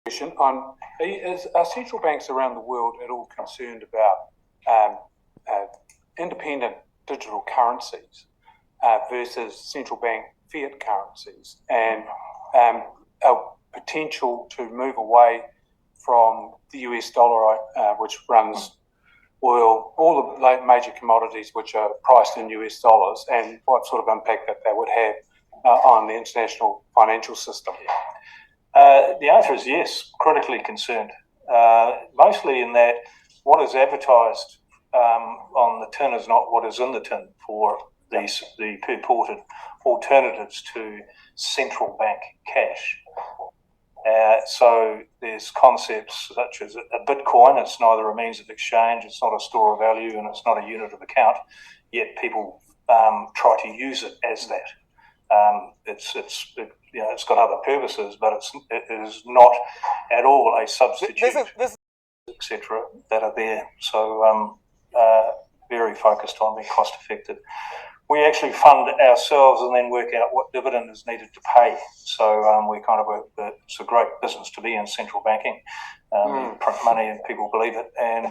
Question on are central banks around the world at all concerned about independent digital currencies versus central bank fiat currencies, and a potential to move away from the US dollar, which runs oil, all the major commodities which are priced in US dollars, and what sort of impact that would have on the international financial system? The answer is yes, critically concerned. Mostly in that what is advertised on the tin is not what is in the tin for the purported alternatives to central bank cash. So there's concepts such as a Bitcoin. It's neither a means of exchange, it's not a store of value, and it's not a unit of account. Yet people try to use it as that. It's got other purposes, but it is not at all a substitute, etc. that are there. So very focused on being cost effective. We actually fund ourselves and then work out what dividend is needed to pay. So we kind of it's a great business to be in, central banking. Print money and people believe it, and